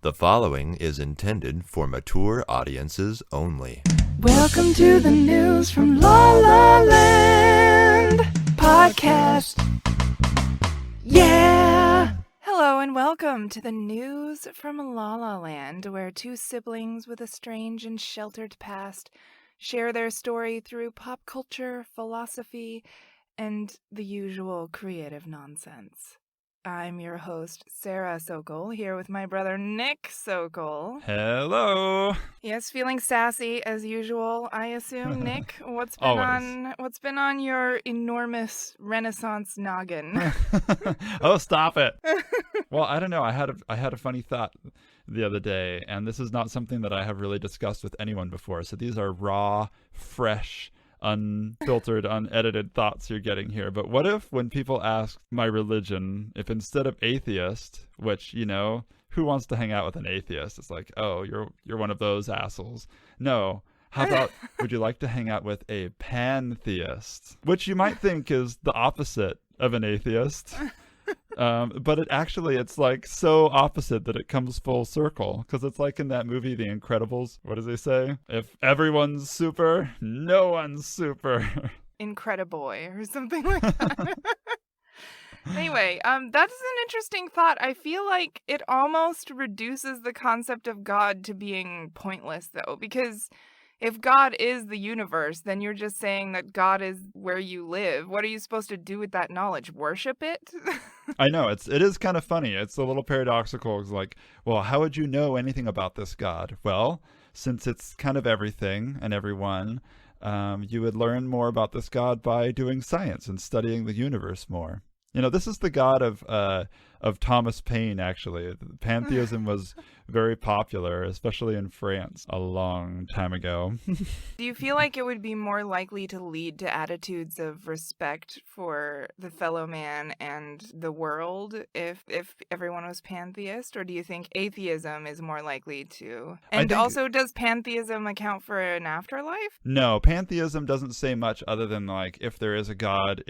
The following is intended for mature audiences only. Welcome to the news from Lalaland podcast. Yeah! Hello and welcome to the news from Lalaland, where two siblings with a strange and sheltered past share their story through pop culture, philosophy, and the usual creative nonsense. I'm your host, Sarah Sokol, here with my brother Nick Sokol. Hello. Yes, feeling sassy as usual, I assume. Nick, what's been on your enormous Renaissance noggin? Oh, stop it. Well, I don't know. I had a funny thought the other day, and this is not something that I have really discussed with anyone before. So these are raw, fresh, unfiltered, unedited thoughts you're getting here. But what if when people ask my religion, if instead of atheist, which, you know, who wants to hang out with an atheist? It's like, oh, you're one of those assholes. No. How about, would you like to hang out with a pantheist? Which you might think is the opposite of an atheist. But it's like so opposite that it comes full circle, because it's like in that movie The Incredibles. What does they say? If everyone's super, no one's super. Incrediboy or something like that. Anyway, that's an interesting thought. I feel like it almost reduces the concept of God to being pointless, though, because if God is the universe, then you're just saying that God is where you live. What are you supposed to do with that knowledge? Worship it? I know, it is kind of funny. It's a little paradoxical. It's like, well, how would you know anything about this God? Well, since it's kind of everything and everyone, you would learn more about this God by doing science and studying the universe more. You know, this is the God of Thomas Paine, actually. Pantheism was very popular, especially in France, a long time ago. Do you feel like it would be more likely to lead to attitudes of respect for the fellow man and the world if everyone was pantheist? Or do you think atheism is more likely to? And also, does pantheism account for an afterlife? No, pantheism doesn't say much other than, like, if there is a God,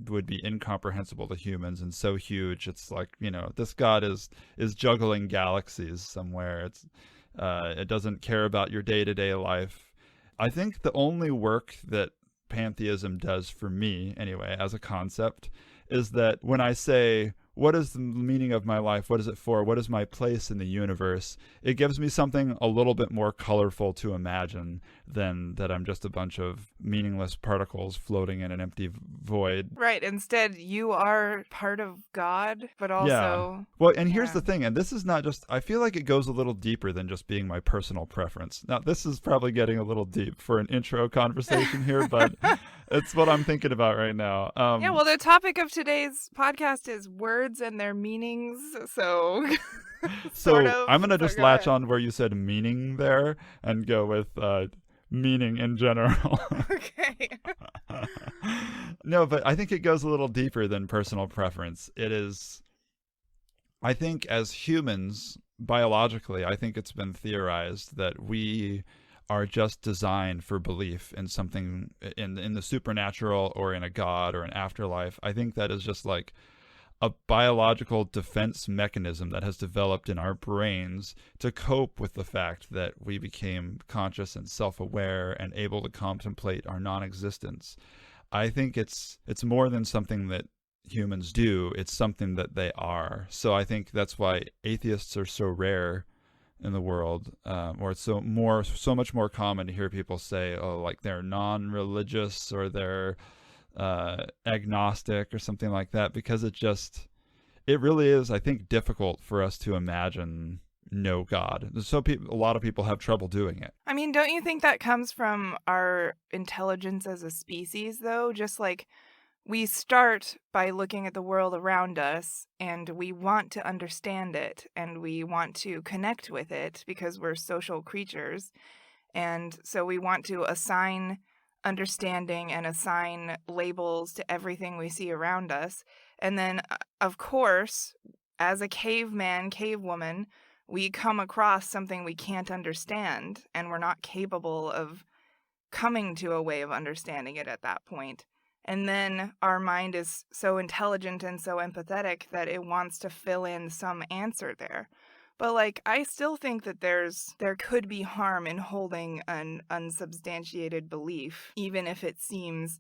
would be incomprehensible to humans and so huge. It's like, you know, this God is juggling galaxies somewhere. It doesn't care about your day-to-day life. I think the only work that pantheism does for me, anyway, as a concept, is that when I say, what is the meaning of my life? What is it for? What is my place in the universe? It gives me something a little bit more colorful to imagine than that I'm just a bunch of meaningless particles floating in an empty void. Right. Instead, you are part of God, but also... Yeah. Well, and here's the thing, and this is not just... I feel like it goes a little deeper than just being my personal preference. Now, this is probably getting a little deep for an intro conversation here, but it's what I'm thinking about right now. Yeah, well, the topic of today's podcast is words and their meanings, so... I'm going to just latch on where you said meaning there and go with meaning in general. Okay. No, but I think it goes a little deeper than personal preference. It is, I think as humans, biologically, I think it's been theorized that we are just designed for belief in something, in the supernatural or in a god or an afterlife. I think that is just like a biological defense mechanism that has developed in our brains to cope with the fact that we became conscious and self-aware and able to contemplate our non-existence. I think it's more than something that humans do. It's something that they are. So I think that's why atheists are so rare in the world, or it's so much more common to hear people say, oh, like they're non-religious or they're agnostic or something like that, because it really is, I think, difficult for us to imagine no God. So a lot of people have trouble doing it. I mean, don't you think that comes from our intelligence as a species, though? Just like we start by looking at the world around us and we want to understand it and we want to connect with it because we're social creatures. And so we want to assign understanding and assign labels to everything we see around us. And then, of course, as a caveman, cavewoman, we come across something we can't understand, and we're not capable of coming to a way of understanding it at that point. And then our mind is so intelligent and so empathetic that it wants to fill in some answer there. But like I still think that there could be harm in holding an unsubstantiated belief, even if it seems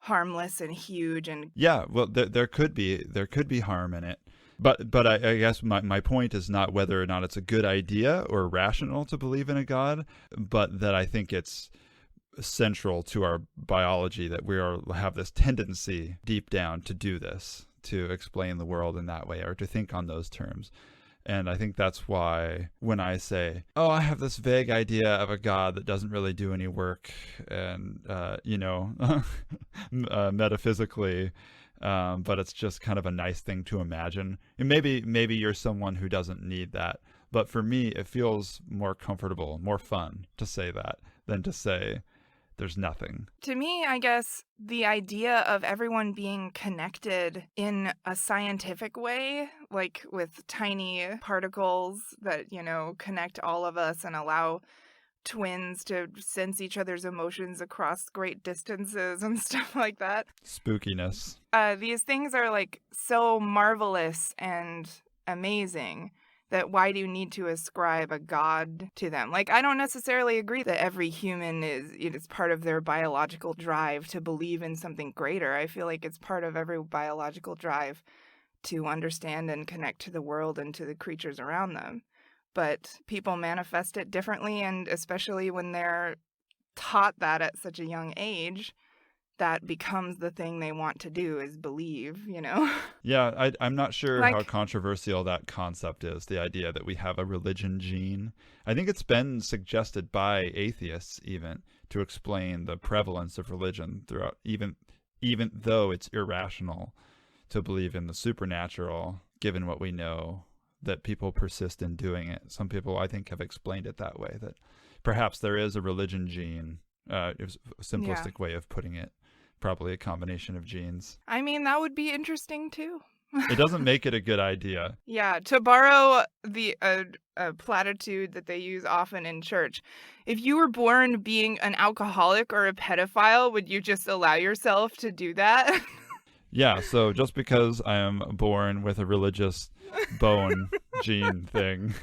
harmless and huge and Yeah, well, there could be harm in it, but I guess my point is not whether or not it's a good idea or rational to believe in a God, but that I think it's central to our biology that have this tendency deep down to do this, to explain the world in that way or to think on those terms. And I think that's why when I say, oh, I have this vague idea of a God that doesn't really do any work and, metaphysically, but it's just kind of a nice thing to imagine. And maybe you're someone who doesn't need that. But for me, it feels more comfortable, more fun to say that than to say there's nothing. to me, I guess the idea of everyone being connected in a scientific way, like with tiny particles that, connect all of us and allow twins to sense each other's emotions across great distances and stuff like that. Spookiness. These things are like so marvelous and amazing that why do you need to ascribe a god to them? Like, I don't necessarily agree that every human is part of their biological drive to believe in something greater. I feel like it's part of every biological drive to understand and connect to the world and to the creatures around them. But people manifest it differently, and especially when they're taught that at such a young age, that becomes the thing they want to do is believe, Yeah, I'm not sure how Like, controversial that concept is, the idea that we have a religion gene. I think it's been suggested by atheists even to explain the prevalence of religion throughout, even though it's irrational to believe in the supernatural, given what we know, that people persist in doing it. Some people, I think, have explained it that way, that perhaps there is a religion gene. It's a simplistic way of putting it. Probably a combination of genes. I mean, that would be interesting too. It doesn't make it a good idea. Yeah, to borrow the a platitude that they use often in church, if you were born being an alcoholic or a pedophile, would you just allow yourself to do that? Yeah, so just because I am born with a religious bone gene thing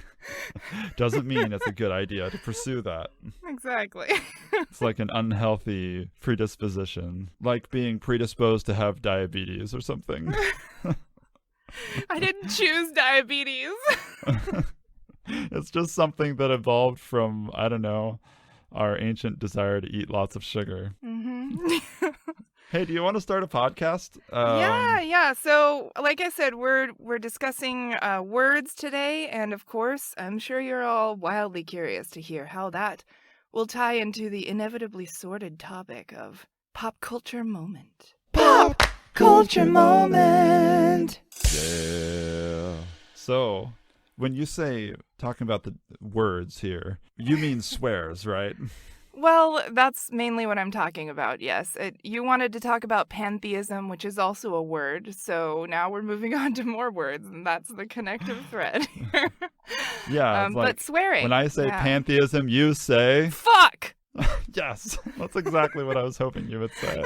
doesn't mean it's a good idea to pursue that. Exactly. It's like an unhealthy predisposition, like being predisposed to have diabetes or something. I didn't choose diabetes. It's just something that evolved from, I don't know, our ancient desire to eat lots of sugar. Mm-hmm. Hey, do you want to start a podcast? Yeah. So, like I said, we're discussing words today, and of course, I'm sure you're all wildly curious to hear how that will tie into the inevitably sordid topic of pop culture moment. Pop culture moment. Yeah. So, when you say talking about the words here, you mean swears, right? Well, that's mainly what I'm talking about, yes. You wanted to talk about pantheism, which is also a word, so now we're moving on to more words, and that's the connective thread here. Yeah, it's like, but swearing. when I say yeah. pantheism, you say... Fuck! Yes, that's exactly what I was hoping you would say.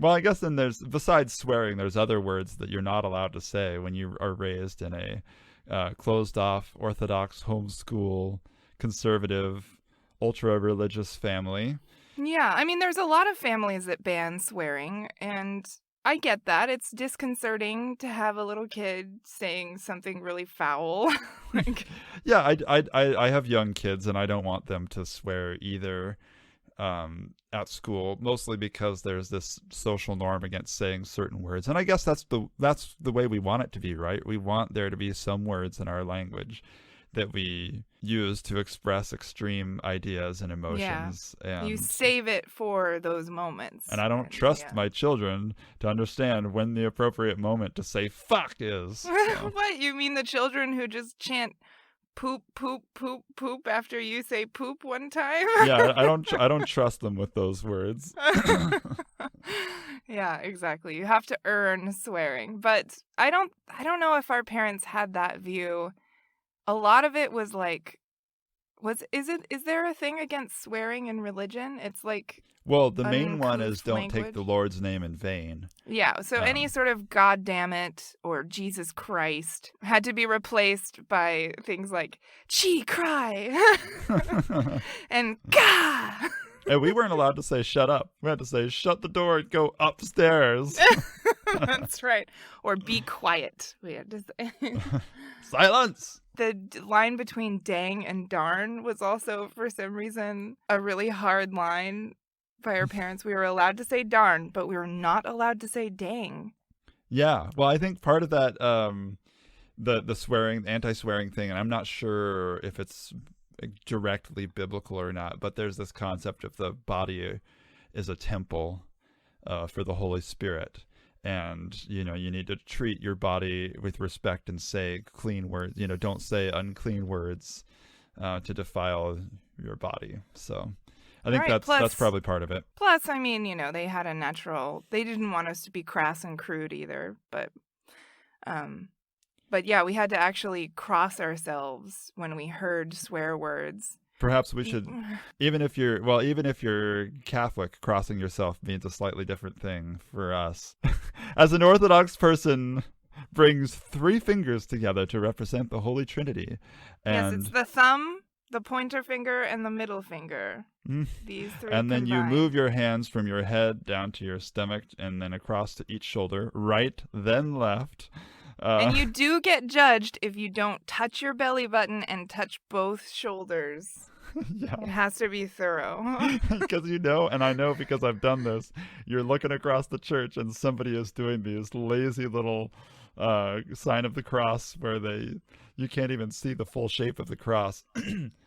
Well, I guess then besides swearing, there's other words that you're not allowed to say when you are raised in a closed-off, Orthodox, homeschool, conservative, ultra-religious family. Yeah, I mean, there's a lot of families that ban swearing, and I get that. It's disconcerting to have a little kid saying something really foul. Yeah, I have young kids, and I don't want them to swear either at school, mostly because there's this social norm against saying certain words. And I guess that's the way we want it to be, right? We want there to be some words in our language that we use to express extreme ideas and emotions. Yeah. And you save it for those moments. And I don't trust my children to understand when the appropriate moment to say fuck is. So. What? You mean the children who just chant poop, poop, poop, poop after you say poop one time? Yeah, I don't trust them with those words. Yeah, exactly. You have to earn swearing. But I don't know if our parents had that view. A lot of it was like Is there a thing against swearing in religion? It's like Well, the main one is uncouth don't take language. the Lord's name in vain. Yeah, so any sort of God damn it or Jesus Christ had to be replaced by things like gee cry and gah. And we weren't allowed to say shut up. We had to say shut the door and go upstairs. That's right. Or be quiet. We had to say. Silence. The line between dang and darn was also, for some reason, a really hard line by our parents. We were allowed to say darn, but we were not allowed to say dang. Yeah. Well, I think part of that, the swearing, the anti-swearing thing, and I'm not sure if it's directly biblical or not, but there's this concept of the body is a temple for the Holy Spirit. And, you need to treat your body with respect and say clean words. Don't say unclean words to defile your body. So I think that's probably part of it. Plus, I mean, they had they didn't want us to be crass and crude either. But yeah, we had to actually cross ourselves when we heard swear words. Perhaps we should, even if you're Catholic, crossing yourself means a slightly different thing for us. As an Orthodox person brings 3 fingers together to represent the Holy Trinity. Yes, it's the thumb, the pointer finger, and the middle finger. These 3 And then combined. you move your hands from your head down to your stomach and then across to each shoulder, right, then left. And you do get judged if you don't touch your belly button and touch both shoulders. Yeah. It has to be thorough. Because and I know because I've done this, you're looking across the church and somebody is doing these lazy little sign of the cross where you can't even see the full shape of the cross.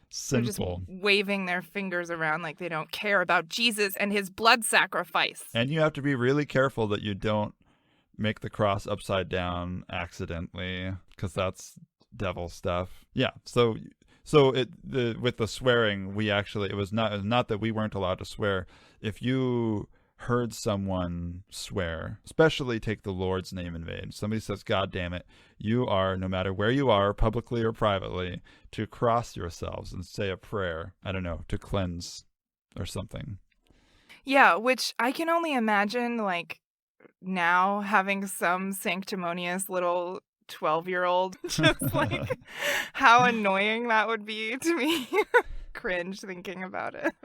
Sinful. They're just waving their fingers around like they don't care about Jesus and his blood sacrifice. And you have to be really careful that you don't make the cross upside down accidentally, because that's devil stuff. Yeah. So with the swearing, it was not that we weren't allowed to swear. If you heard someone swear, especially take the Lord's name in vain, somebody says God damn it, you are, no matter where you are, publicly or privately, to cross yourselves and say a prayer, I don't know, to cleanse or something. Yeah, which I can only imagine, like, now having some sanctimonious little 12-year-old, just like how annoying that would be to me. Cringe thinking about it.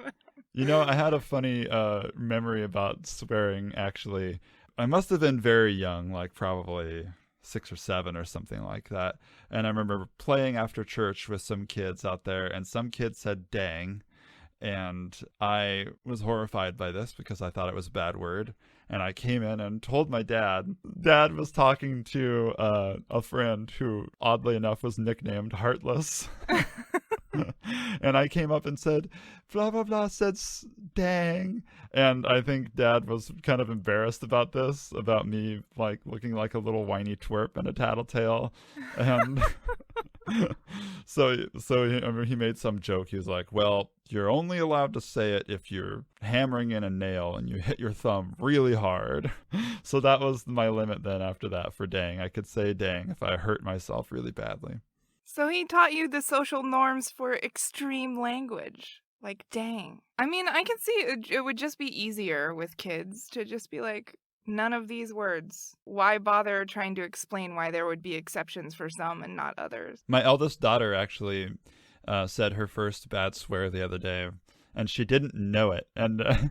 I had a funny memory about swearing, actually. I must have been very young, like probably 6 or 7 or something like that. And I remember playing after church with some kids out there, and some kids said dang. And I was horrified by this because I thought it was a bad word. And I came in and told my dad. Dad was talking to a friend who, oddly enough, was nicknamed Heartless. And I came up and said, blah, blah, blah, said dang. And I think Dad was kind of embarrassed about this, about me like looking like a little whiny twerp and a tattletale. And so he made some joke. He was like, well, you're only allowed to say it if you're hammering in a nail and you hit your thumb really hard. So that was my limit then after that for dang. I could say dang if I hurt myself really badly. So he taught you the social norms for extreme language, like dang. I mean, I can see it would just be easier with kids to just be like, none of these words. Why bother trying to explain why there would be exceptions for some and not others? My eldest daughter actually said her first bad swear the other day, and she didn't know it. And that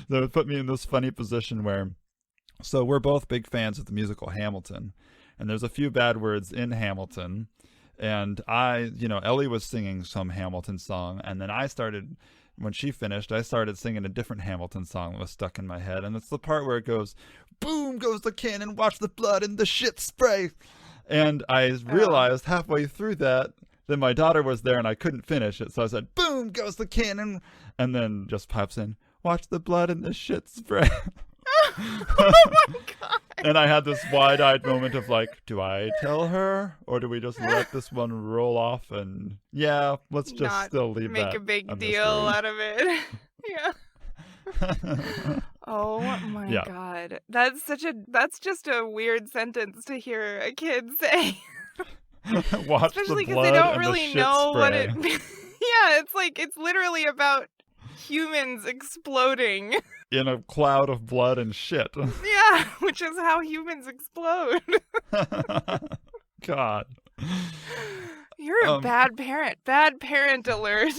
would put me in this funny position where, so we're both big fans of the musical Hamilton, and there's a few bad words in Hamilton. And Ellie was singing some Hamilton song, and then when she finished, I started singing a different Hamilton song that was stuck in my head. And it's the part where it goes, boom goes the cannon, watch the blood and the shit spray. And I realized halfway through that my daughter was there and I couldn't finish it. So I said, boom goes the cannon, and then just pops in, watch the blood and the shit spray. Oh my God. And I had this wide-eyed moment of like, do I tell her or do we just let this one roll off? And yeah, let's just Not still leave make that a big a deal mystery. out of it. Yeah. Oh my Yeah. God. That's just a weird sentence to hear a kid say. Watch Especially the because they blood don't and really the shit know spray. what it means. Yeah, it's literally about humans exploding. In a cloud of blood and shit. Yeah, which is how humans explode. God. You're a bad parent. Bad parent alert.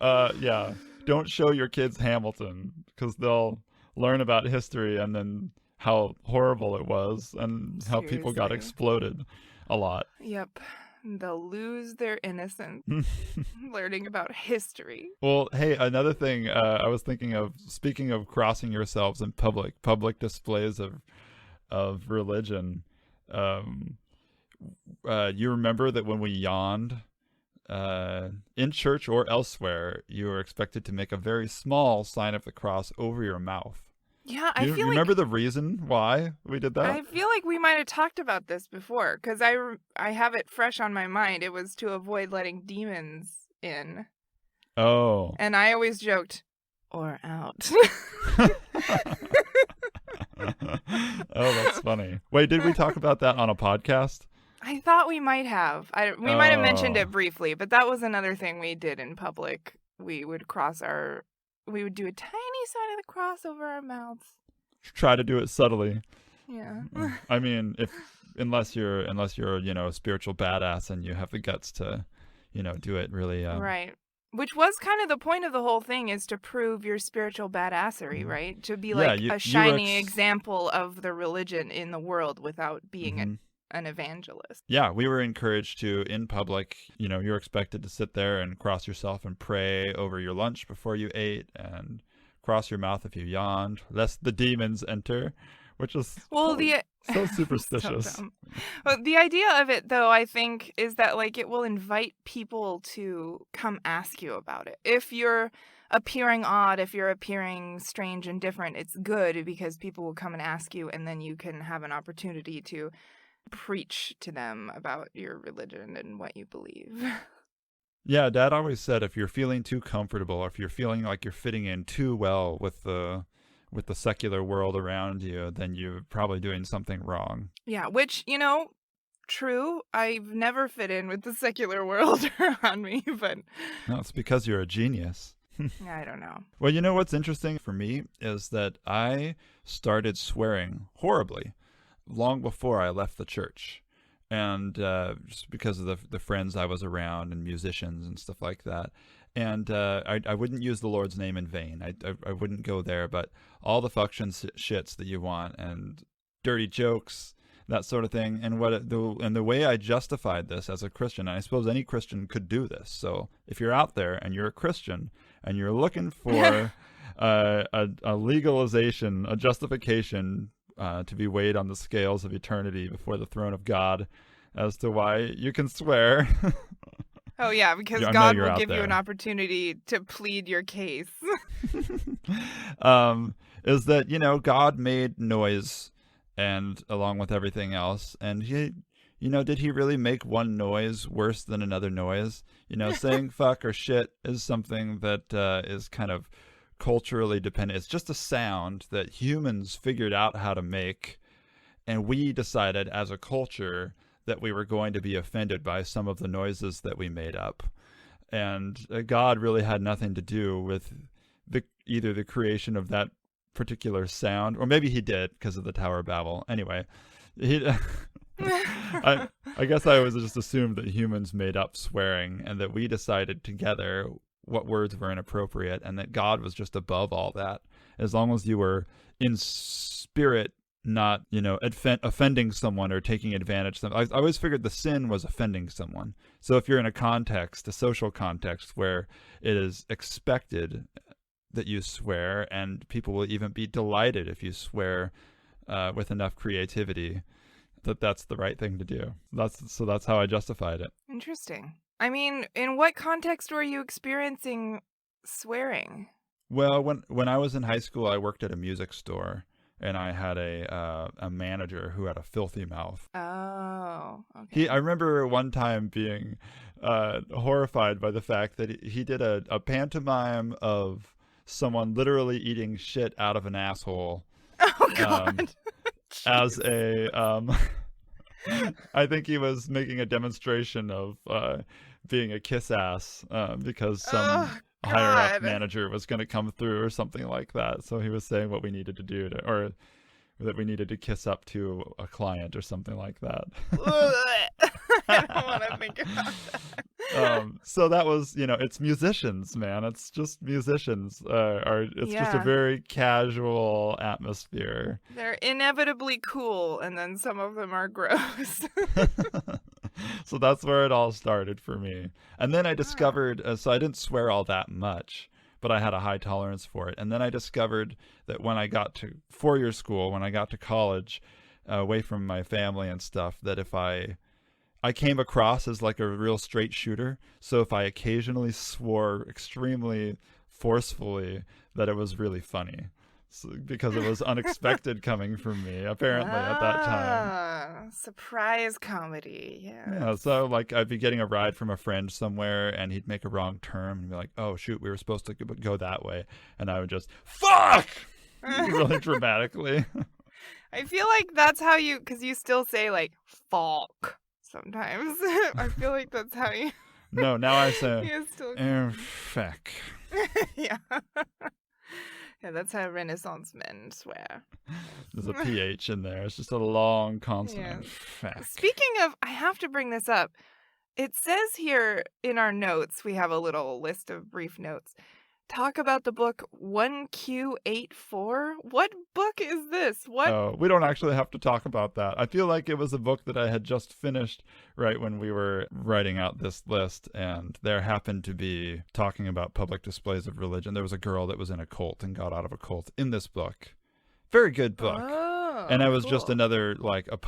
Yeah. Don't show your kids Hamilton, because they'll learn about history and then how horrible it was and how people got Seriously. exploded a lot. Yep. They'll lose their innocence learning about history. Well, hey, another thing I was thinking of, speaking of crossing yourselves in public displays of religion. You remember that when we yawned in church or elsewhere, you were expected to make a very small sign of the cross over your mouth. Yeah, You remember the reason why we did that? I feel like we might have talked about this before, because I have it fresh on my mind. It was to avoid letting demons in. Oh. And I always joked, or out. Oh, that's funny. Wait, did we talk about that on a podcast? I thought we might have. We might have mentioned Oh. it briefly, but that was another thing we did in public. We would do a tiny sign of the cross over our mouths. Try to do it subtly. Yeah. I mean, unless you're a spiritual badass and you have the guts to, do it really. Right. Which was kind of the point of the whole thing, is to prove your spiritual badassery, right? To be like a shiny example of the religion in the world without being an evangelist. Yeah, we were encouraged to, in public, you're expected to sit there and cross yourself and pray over your lunch before you ate, and cross your mouth if you yawned, lest the demons enter, which is so superstitious. So well, the idea of it, though, I think, is that it will invite people to come ask you about it. If you're appearing odd, if you're appearing strange and different, it's good, because people will come and ask you, and then you can have an opportunity to preach to them about your religion and what you believe. Yeah, Dad always said if you're feeling too comfortable, or if you're feeling like you're fitting in too well with the secular world around you, then you're probably doing something wrong. Yeah, which, true. I've never fit in with the secular world around me, but No, it's because you're a genius. I don't know. Well, what's interesting for me is that I started swearing horribly long before I left the church, and just because of the friends I was around and musicians and stuff like that. And I wouldn't use the Lord's name in vain. I wouldn't go there, but all the function shits that you want, and dirty jokes, that sort of thing. And the way I justified this as a Christian, and I suppose any Christian could do this. So if you're out there and you're a Christian and you're looking for a legalization, a justification to be weighed on the scales of eternity before the throne of God as to why you can swear. Oh, yeah, because God will give you an opportunity to plead your case. Is that, God made noise, and along with everything else, and he, did he really make one noise worse than another noise? Saying fuck or shit is something that is kind of culturally dependent. It's just a sound that humans figured out how to make, and we decided as a culture that we were going to be offended by some of the noises that we made up. And God really had nothing to do with either the creation of that particular sound, or maybe he did because of the Tower of Babel. Anyway, I guess I always just assumed that humans made up swearing, and that we decided together what words were inappropriate, and that God was just above all that. As long as you were in spirit, not, offending someone or taking advantage of them. I always figured the sin was offending someone. So if you're in a social context where it is expected that you swear, and people will even be delighted if you swear with enough creativity, that's the right thing to do. That's how I justified it. Interesting. I mean, in what context were you experiencing swearing? Well, when I was in high school, I worked at a music store, and I had a manager who had a filthy mouth. Oh, okay. I remember one time being horrified by the fact that he did a pantomime of someone literally eating shit out of an asshole. Oh, God. As a I think he was making a demonstration of being a kiss ass because some Oh, higher up God. manager was going to come through or something like that. So he was saying what we needed to do or that we needed to kiss up to a client or something like that. I don't want to think about that. So that was, it's musicians, man. It's just musicians. It's just a Yeah. very casual atmosphere. They're inevitably cool, and then some of them are gross. So that's where it all started for me. And then I discovered, so I didn't swear all that much, but I had a high tolerance for it. And then I discovered that when I got to four-year school, when I got to college, away from my family and stuff, that if I came across as like a real straight shooter. So if I occasionally swore extremely forcefully, that it was really funny. Because it was unexpected coming from me, apparently, at that time. Surprise comedy, Yeah, so like I'd be getting a ride from a friend somewhere and he'd make a wrong turn and be like, oh shoot, we were supposed to go that way. And I would just, fuck! Really dramatically. I feel like that's how you, because you still say like, fuck sometimes. I feel like that's how you... No, now I say, you still... fuck. Yeah. Yeah, that's how Renaissance men swear. There's a PH in there. It's just a long consonant. Yeah. Fuck. Speaking of, I have to bring this up. It says here in our notes, we have a little list of brief notes. Talk about the book 1Q84. What book is this? What? Oh, we don't actually have to talk about that. I feel like it was a book that I had just finished right when we were writing out this list, and there happened to be talking about public displays of religion. There was a girl that was in a cult and got out of a cult in this book. Very good book. Oh, and it was just cool. another, like, a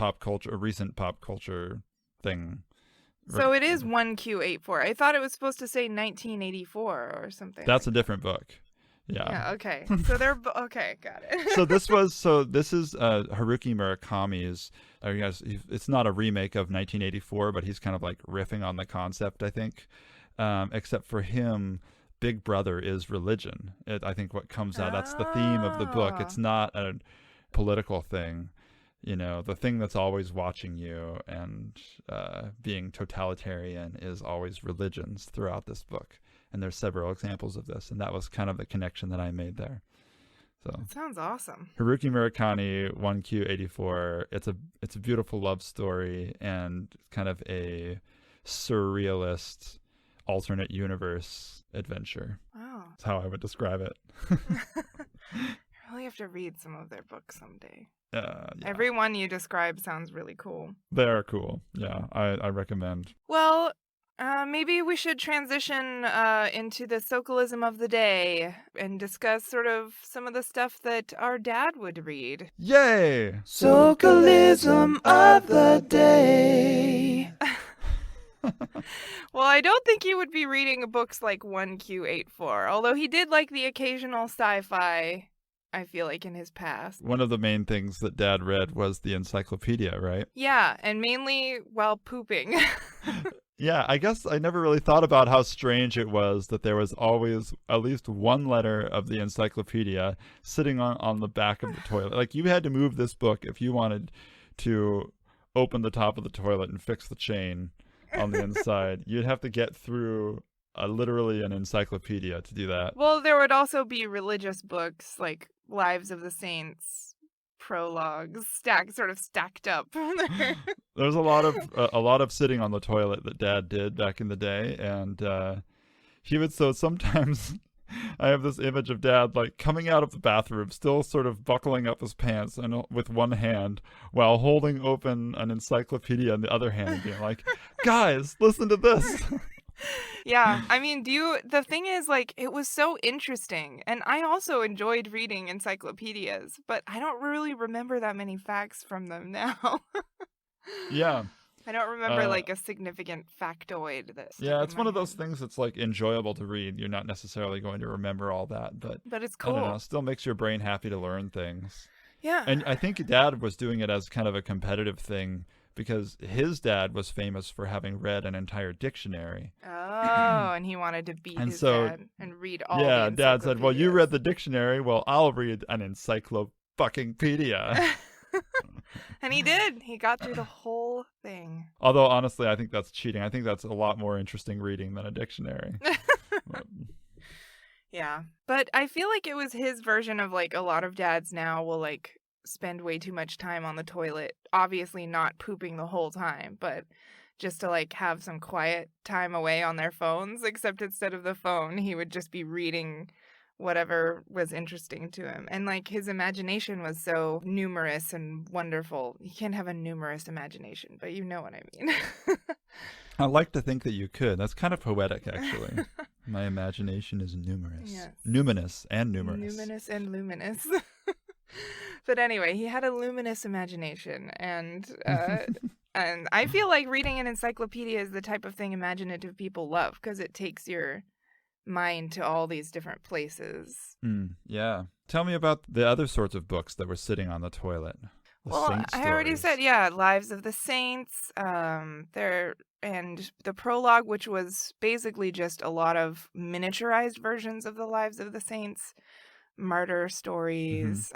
recent pop culture thing. So it is 1Q84. I thought it was supposed to say 1984 or something. That's a different book. Yeah. Yeah, okay. So they're... okay, got it. This is Haruki Murakami's, it's not a remake of 1984, but he's kind of like riffing on the concept, I think. Except for him, Big Brother is religion. I think what comes out, that's the theme of the book. It's not a political thing. The thing that's always watching you and being totalitarian is always religions throughout this book. And there's several examples of this, and that was kind of the connection that I made there. So That sounds awesome. Haruki Murakami, 1Q84. It's a beautiful love story and kind of a surrealist alternate universe adventure. Wow. That's how I would describe it. I really have to read some of their books someday. Yeah. Every one you describe sounds really cool. They're cool. Yeah, I recommend. Well, maybe we should transition into the Socalism of the day and discuss sort of some of the stuff that our dad would read. Yay! Socalism of the day. Well, I don't think he would be reading books like 1Q84, although he did like the occasional sci-fi, I feel like, in his past. One of the main things that Dad read was the encyclopedia, right? Yeah, and mainly while pooping. Yeah, I guess I never really thought about how strange it was that there was always at least one letter of the encyclopedia sitting on the back of the toilet. Like, you had to move this book if you wanted to open the top of the toilet and fix the chain on the inside. You'd have to get through literally an encyclopedia to do that. Well, there would also be religious books like Lives of the Saints, prologues, stacked up. There's a lot of sitting on the toilet that Dad did back in the day, and he would. So sometimes I have this image of Dad like coming out of the bathroom, still sort of buckling up his pants and with one hand while holding open an encyclopedia in the other hand, being like, "Guys, listen to this." Yeah, I mean, the thing is, like, it was so interesting, and I also enjoyed reading encyclopedias, but I don't really remember that many facts from them now. Yeah. I don't remember, like, a significant factoid. Yeah, it's one of those things that's, like, enjoyable to read. You're not necessarily going to remember all that, but it's cool. I don't know, it still makes your brain happy to learn things. Yeah. And I think Dad was doing it as kind of a competitive thing, because his dad was famous for having read an entire dictionary. Oh, and he wanted to beat his dad and read all Yeah, the Dad said, well, you encyclopedias. read the dictionary, well, I'll read an encyclopedia. And he did. He got through the whole thing. Although, honestly, I think that's cheating. I think that's a lot more interesting reading than a dictionary. Yeah. But I feel like it was his version of like a lot of dads now will like spend way too much time on the toilet. Obviously not pooping the whole time, but just to like have some quiet time away on their phones, except instead of the phone, he would just be reading whatever was interesting to him. And like his imagination was so numerous and wonderful. You can't have a numerous imagination, but you know what I mean. I like to think that you could. That's kind of poetic, actually. My imagination is numerous. Yes. Numinous and numerous. Numinous and luminous. But anyway, he had a luminous imagination, and I feel like reading an encyclopedia is the type of thing imaginative people love because it takes your mind to all these different places. Yeah. Tell me about the other sorts of books that were sitting on the toilet. Well, saint I already stories. said, yeah, Lives of the Saints, there, and the prologue, which was basically just a lot of miniaturized versions of the Lives of the Saints, martyr stories.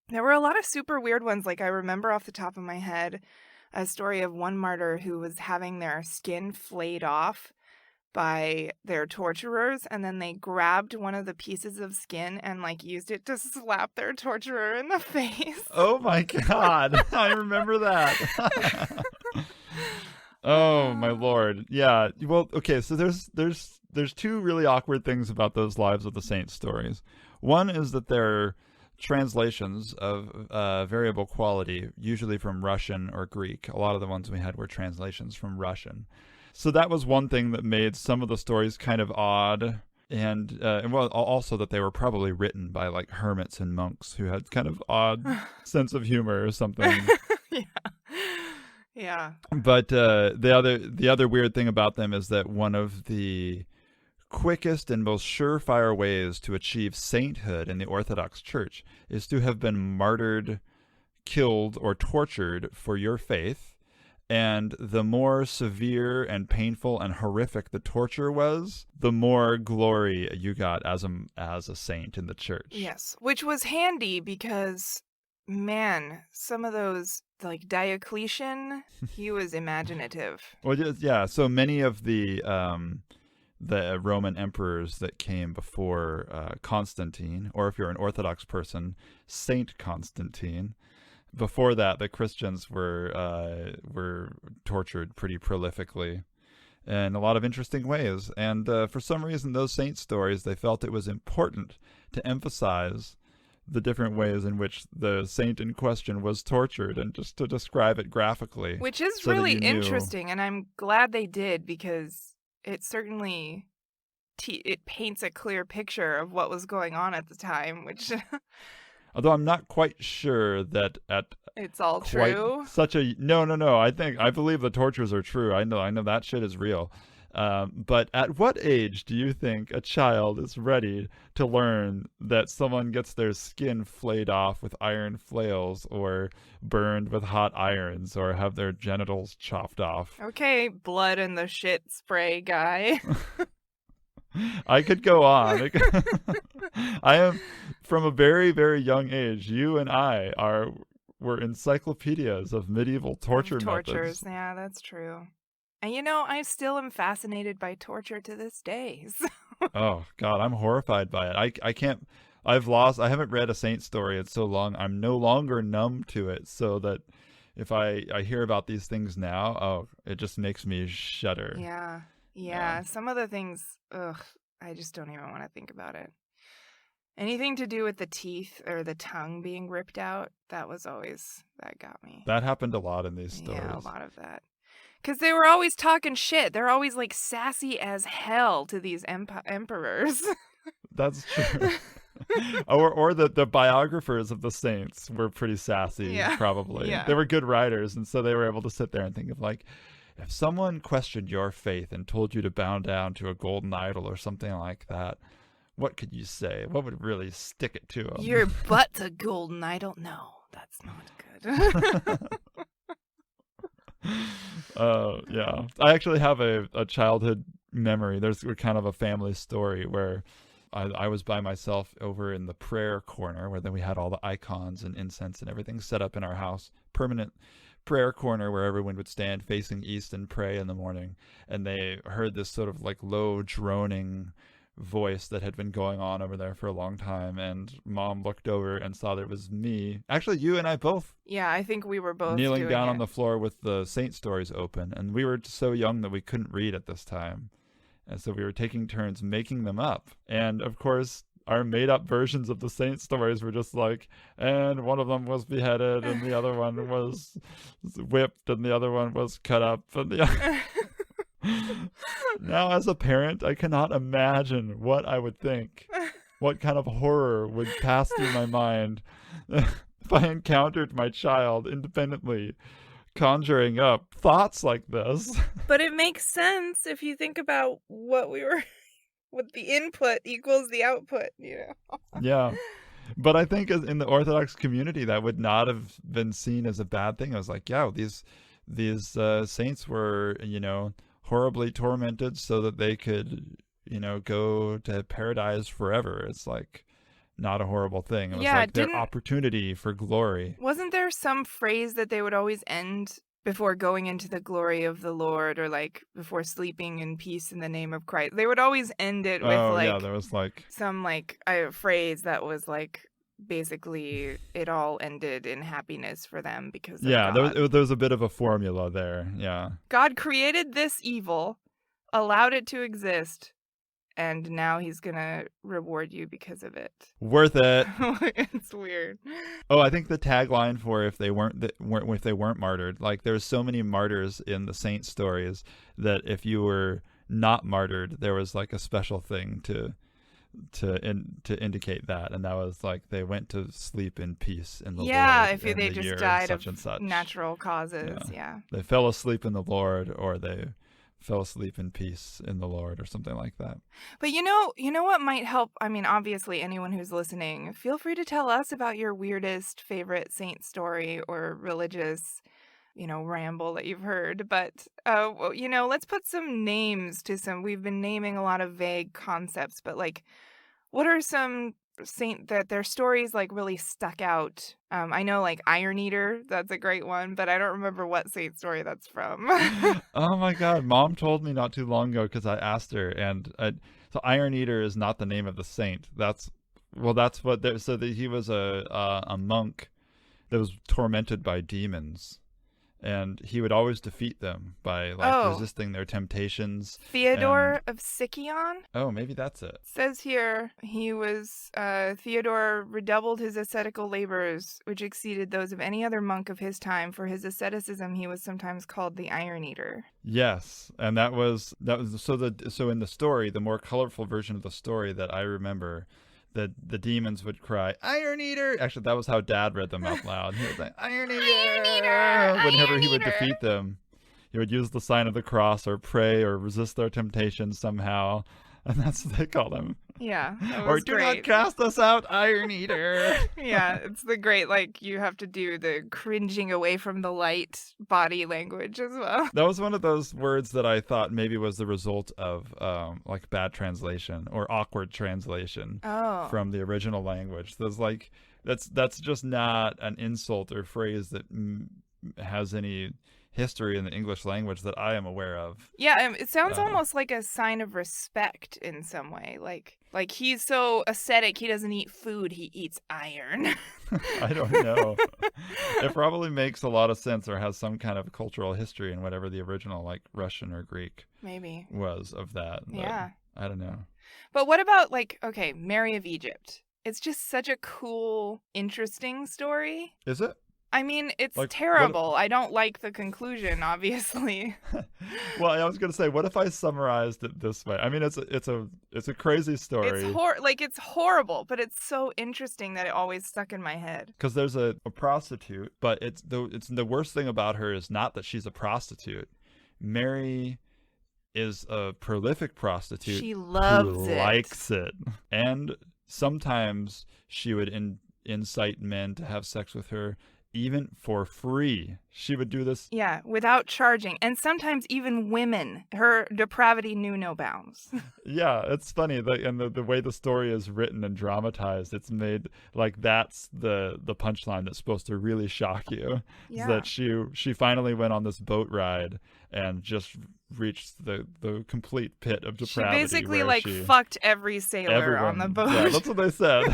There were a lot of super weird ones. Like I remember off the top of my head a story of one martyr who was having their skin flayed off by their torturers, and then they grabbed one of the pieces of skin and like used it to slap their torturer in the face. Oh my God. I remember that. Oh my Lord. Yeah. Well, okay, so there's two really awkward things about those Lives of the Saints stories. One is that they're translations of variable quality, usually from Russian or Greek. A lot of the ones we had were translations from Russian. So that was one thing that made some of the stories kind of odd, and well, also that they were probably written by like hermits and monks who had kind of odd sense of humor or something. Yeah. But the other weird thing about them is that one of the quickest and most surefire ways to achieve sainthood in the Orthodox Church is to have been martyred, killed, or tortured for your faith. And the more severe and painful and horrific the torture was, the more glory you got as a saint in the church. Yes, which was handy because, man, some of those, like Diocletian, he was imaginative. Well, yeah. So many of the Roman emperors that came before Constantine, or if you're an Orthodox person, Saint Constantine. Before that, the Christians were tortured pretty prolifically in a lot of interesting ways. And for some reason, those saint stories, they felt it was important to emphasize the different ways in which the saint in question was tortured and just to describe it graphically. Which is really interesting, and I'm glad they did because it certainly it paints a clear picture of what was going on at the time, which... Although I'm not quite sure that it's all true. No. I believe the tortures are true. I know that shit is real. But at what age do you think a child is ready to learn that someone gets their skin flayed off with iron flails, or burned with hot irons, or have their genitals chopped off? Okay, blood in the shit spray guy. I could go on. I am from a very, very young age. You and I were encyclopedias of medieval tortures. Methods. Yeah, that's true. And I still am fascinated by torture to this day. So. Oh God, I'm horrified by it. I can't. I haven't read a saint story in so long. I'm no longer numb to it. So that if I hear about these things now, it just makes me shudder. Yeah. Some of the things, I just don't even want to think about it. Anything to do with the teeth or the tongue being ripped out, that got me. That happened a lot in these stories. Yeah, a lot of that. Because they were always talking shit. They're always like sassy as hell to these emperors. That's true. or the biographers of the saints were pretty sassy, probably. Yeah. They were good writers, and so they were able to sit there and think of like, if someone questioned your faith and told you to bow down to a golden idol or something like that, what could you say? What would really stick it to them? Your butt's a golden idol? No, that's not good. Yeah. I actually have a childhood memory. There's kind of a family story where I was by myself over in the prayer corner where then we had all the icons and incense and everything set up in our house, permanent prayer corner where everyone would stand facing east and pray in the morning. And they heard this sort of like low droning voice that had been going on over there for a long time, and Mom looked over and saw that it was me, actually you and I both, Yeah, I think we were both kneeling doing down it. on the floor with the saint stories open, and we were so young that we couldn't read at this time, and so we were taking turns making them up. And of course our made up versions of the saint stories were just like, and one of them was beheaded and the other one was whipped and the other one was cut up and the other... Now, as a parent, I cannot imagine what I would think, what kind of horror would pass through my mind if I encountered my child independently conjuring up thoughts like this. But it makes sense if you think about what we were, what the input equals the output, you know? Yeah. But I think in the Orthodox community, that would not have been seen as a bad thing. I was like, yeah, these saints were, horribly tormented so that they could, go to paradise forever. It's like not a horrible thing. It was like their opportunity for glory. Wasn't there some phrase that they would always end before going into the glory of the Lord, or like before sleeping in peace in the name of Christ? They would always end it with yeah, there was like some phrase that was like basically it all ended in happiness for them because of God. There was a bit of a formula there. Yeah, God created this evil, allowed it to exist, and now he's gonna reward you because of it. Worth it. It's weird. Oh, I think the tagline for if they weren't martyred, like there's so many martyrs in the saint stories that if you were not martyred, there was like a special thing to indicate that, and that was like they went to sleep in peace in the Lord. Yeah, if they just died of such. natural causes. Yeah. They fell asleep in the Lord, or they fell asleep in peace in the Lord, or something like that. But you know what might help? I mean, obviously, anyone who's listening, feel free to tell us about your weirdest favorite saint story or religious, ramble that you've heard. But, let's put some names to some. We've been naming a lot of vague concepts, but like, what are some saint that their stories like really stuck out? I know like Iron Eater, that's a great one, but I don't remember what saint story that's from. Oh my God, Mom told me not too long ago because I asked her, and so Iron Eater is not the name of the saint. That's what he was a monk that was tormented by demons. And he would always defeat them by resisting their temptations. Theodore of Sicyon? Oh, maybe that's it. Says here he was Theodore redoubled his ascetical labors, which exceeded those of any other monk of his time. For his asceticism, he was sometimes called the Iron Eater. Yes, and that was so in the story, the more colorful version of the story that I remember, the demons would cry, Iron Eater! Actually, that was how Dad read them out loud. He was like, Iron Eater! Iron Eater! Whenever he would defeat them, he would use the sign of the cross or pray or resist their temptations somehow. And that's what they call him. Yeah. Or do not cast us out, Iron Eater! Yeah, it's the great, like, you have to do the cringing away from the light body language as well. That was one of those words that I thought maybe was the result of like bad translation or awkward translation from the original language. There's like that's just not an insult or phrase that has any history in the English language that I am aware of. Yeah, it sounds almost like a sign of respect in some way. Like he's so ascetic, he doesn't eat food, he eats iron. I don't know. It probably makes a lot of sense or has some kind of cultural history in whatever the original like Russian or Greek maybe was of that. Yeah. I don't know. But what about Mary of Egypt? It's just such a cool, interesting story. Is it? I mean, it's terrible. I don't like the conclusion, obviously. Well, I was going to say, what if I summarized it this way? I mean, it's a crazy story. It's horrible, but it's so interesting that it always stuck in my head. Because there's a prostitute, but it's the worst thing about her is not that she's a prostitute. Mary is a prolific prostitute. She loves who it. Likes it. And sometimes she would incite men to have sex with her even for free. She would do this. Yeah, without charging. And sometimes even women. Her depravity knew no bounds. Yeah, it's funny. And the way the story is written and dramatized, it's made like that's the punchline that's supposed to really shock you. Yeah. Is that she finally went on this boat ride and just reached the complete pit of depravity. She basically where she fucked every sailor on the boat. Yeah, that's what they said.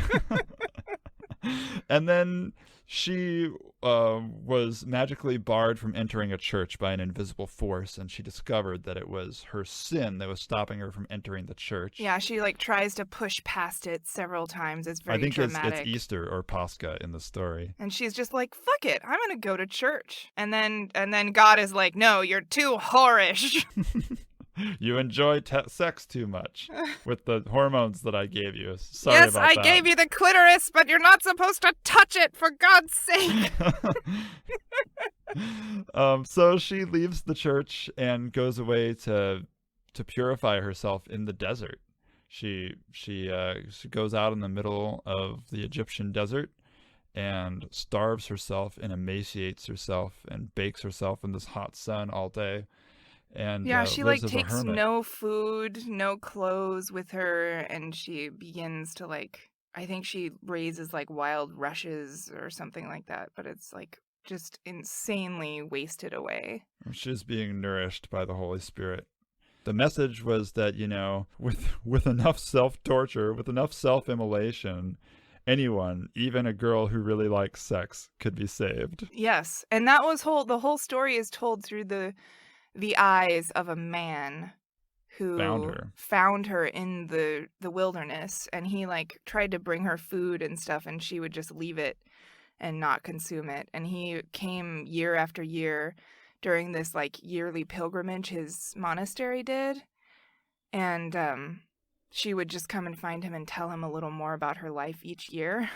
And then she was magically barred from entering a church by an invisible force, and she discovered that it was her sin that was stopping her from entering the church. Yeah, she tries to push past it several times. It's very dramatic. I think it's Easter or Pascha in the story. And she's just like, fuck it, I'm gonna go to church. And then God is like, no, you're too whorish. You enjoy sex too much with the hormones that I gave you. Sorry about that. Yes, I gave you the clitoris, but you're not supposed to touch it, for God's sake. So she leaves the church and goes away to purify herself in the desert. She goes out in the middle of the Egyptian desert and starves herself and emaciates herself and bakes herself in this hot sun all day. And yeah, she lives as a takes hermit. no food, no clothes with her, and she begins to I think she raises wild rushes or something like that, but it's just insanely wasted away. She's being nourished by the Holy Spirit. The message was that, with enough self-torture, with enough self-immolation, anyone, even a girl who really likes sex, could be saved. Yes, and that was the whole story is told through the eyes of a man who found her in the wilderness, and he tried to bring her food and stuff, and she would just leave it and not consume it. And he came year after year during this yearly pilgrimage his monastery did, and she would just come and find him and tell him a little more about her life each year.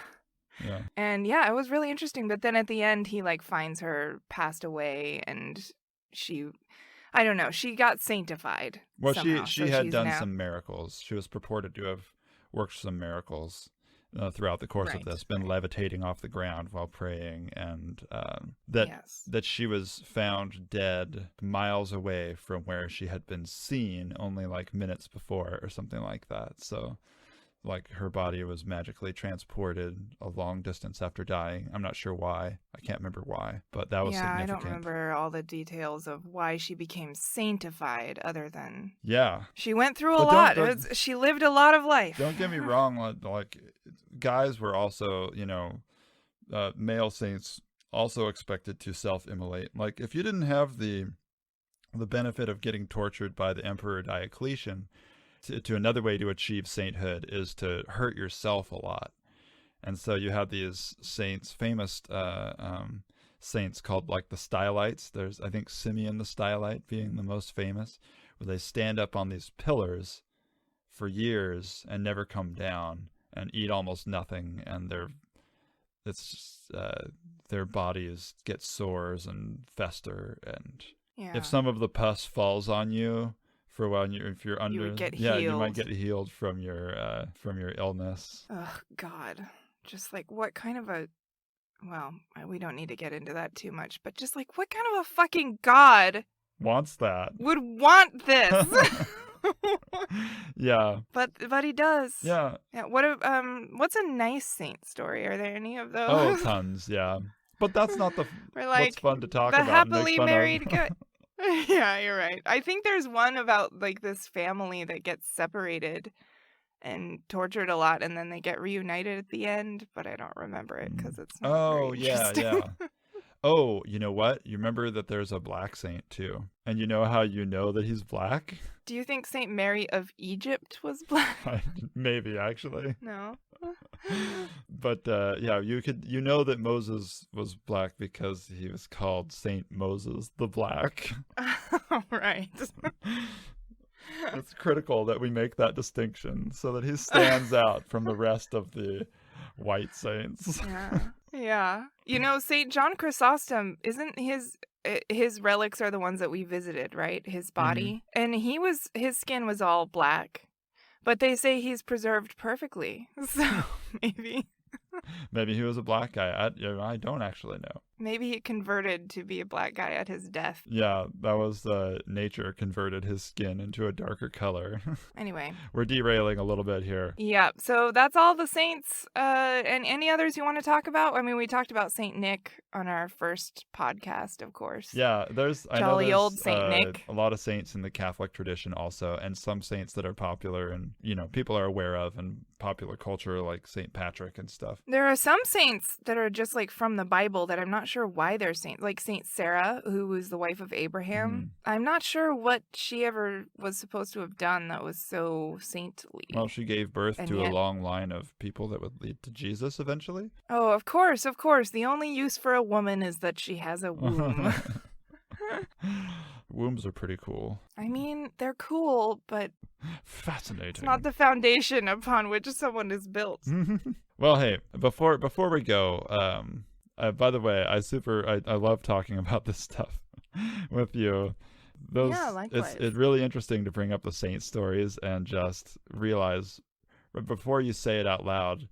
Yeah. And yeah, it was really interesting. But then at the end, he finds her passed away, and I don't know, she got sanctified. Well, somehow, she had done some miracles. She was purported to have worked some miracles throughout the course of this, been levitating off the ground while praying, and that she was found dead miles away from where she had been seen only minutes before or something like that. So her body was magically transported a long distance after dying. I'm not sure why. I can't remember why, but that was significant. I don't remember all the details of why she became sainttified other than... Yeah. She went through a lot. She lived a lot of life. Don't get me wrong. Guys were also, male saints also expected to self-immolate. If you didn't have the benefit of getting tortured by the Emperor Diocletian, to another way to achieve sainthood is to hurt yourself a lot. And so you have these saints, famous saints called the Stylites. There's, I think, Simeon the Stylite being the most famous, where they stand up on these pillars for years and never come down and eat almost nothing, and their bodies get sores and fester, and if some of the pus falls on you for a while, if you're under, you would get healed. You might get healed from your illness. Oh God, just what kind of a, well, we don't need to get into that too much, but just what kind of a fucking God wants that? Would want this? Yeah. But he does. Yeah. Yeah. What's a nice saint story? Are there any of those? Oh, tons. Yeah. But that's not what's fun to talk the about. Happily married guy. Yeah, you're right. I think there's one about this family that gets separated and tortured a lot, and then they get reunited at the end, but I don't remember it because it's not very interesting. Yeah. Oh, you know what? You remember that there's a black saint too, and you know how you know that he's black? Do you think Saint Mary of Egypt was black? Maybe, actually. No. But yeah, you know that Moses was black because he was called Saint Moses the Black. Right. It's critical that we make that distinction so that he stands out from the rest of the white saints. Yeah. Saint John Chrysostom, isn't his relics are the ones that we visited, right? His body. Mm-hmm. And his skin was all black. But they say he's preserved perfectly. So maybe. Maybe he was a black guy. I don't actually know. Maybe he converted to be a black guy at his death. Yeah, that was nature converted his skin into a darker color. Anyway. We're derailing a little bit here. Yeah, so that's all the saints. And any others you want to talk about? I mean, we talked about Saint Nick on our first podcast, of course. Yeah, I know Jolly there's old Saint Nick. a lot of saints in the Catholic tradition also, and some saints that are popular and, people are aware of in popular culture, like Saint Patrick and stuff. There are some saints that are just like from the Bible that I'm not sure why they're saints. Like Saint Sarah, who was the wife of Abraham. I'm not sure what she ever was supposed to have done that was so saintly. Well, she gave birth And to yet- a long line of people that would lead to Jesus eventually. Oh, of course. The only use for a woman is that she has a womb. Wombs are pretty cool. I mean, they're cool, but Fascinating. it's not the foundation upon which someone is built. Well, hey, before we go, by the way, I love talking about this stuff with you. Yeah, likewise. It's really interesting to bring up the saint stories and just realize before you say it out loud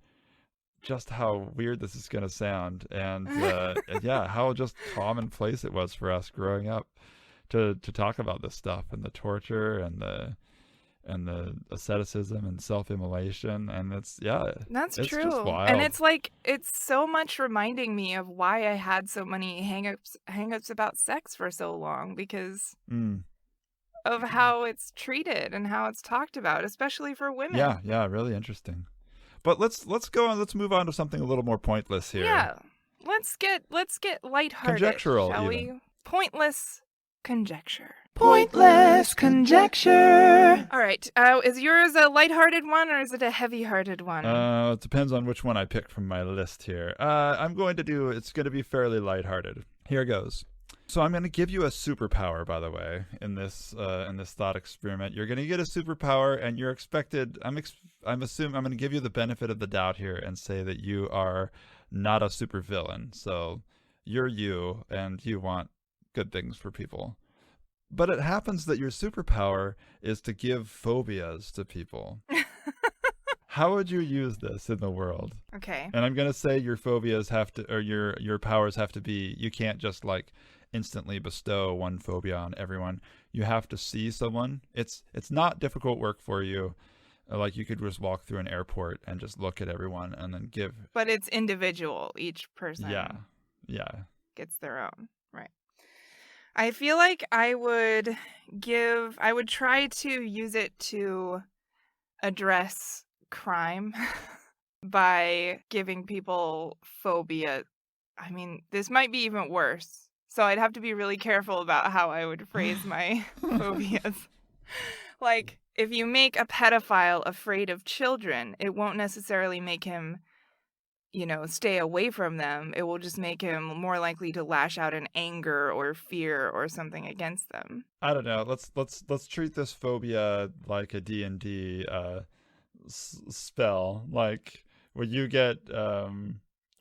just how weird this is going to sound, and yeah, how just commonplace it was for us growing up to talk about this stuff, and the torture and the asceticism and self-immolation, and it's That's it's true. just wild. And it's so much reminding me of why I had so many hang-ups about sex for so long, because of how it's treated and how it's talked about, especially for women. Yeah, really interesting. But let's go on. Let's move on to something a little more pointless here. Yeah. Let's get lighthearted, Conjectural, shall even. we? Pointless conjecture. Pointless conjecture. All right. Is yours a lighthearted one or is it a heavy-hearted one? It depends on which one I pick from my list here. It's going to be fairly lighthearted. Here goes. So I'm going to give you a superpower, by the way, in this thought experiment. You're going to get a superpower, and you're expected. I'm going to give you the benefit of the doubt here and say that you are not a supervillain. So you're you, and you want good things for people. But it happens that your superpower is to give phobias to people. How would you use this in the world? Okay. And I'm going to say your phobias have to, or your powers have to be, you can't just like instantly bestow one phobia on everyone. You have to see someone. It's not difficult work for you. Like you could just walk through an airport and just look at everyone and then give. But it's individual. Each person gets their own. Right. I feel like I would try to use it to address crime by giving people phobia. I mean, this might be even worse. So I'd have to be really careful about how I would phrase my phobias. Like, if you make a pedophile afraid of children, it won't necessarily make him, stay away from them. It will just make him more likely to lash out in anger or fear or something against them. I don't know. Let's treat this phobia like a D&D spell. Like when you get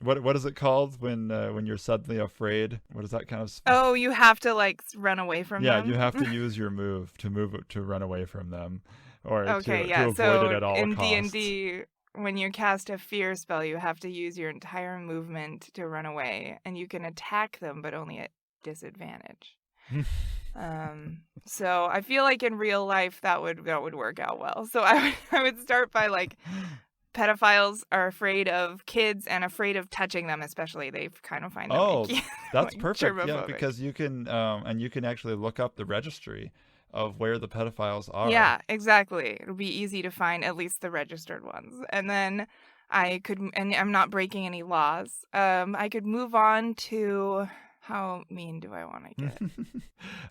what is it called when you're suddenly afraid? What is that kind of spell? Oh, you have to run away from them? Yeah, you have to use your move to run away from them, or to avoid so it at all in costs. D&D, when you cast a fear spell, you have to use your entire movement to run away, and you can attack them, but only at disadvantage. So I feel like in real life that would work out well. So I would start by pedophiles are afraid of kids and afraid of touching them, especially. They kind of find them icky. That's perfect. Yeah, germophobic. because you can actually look up the registry of where the pedophiles are. Yeah, exactly. It'll be easy to find at least the registered ones. And then and I'm not breaking any laws. I could move on to how mean do I want to get?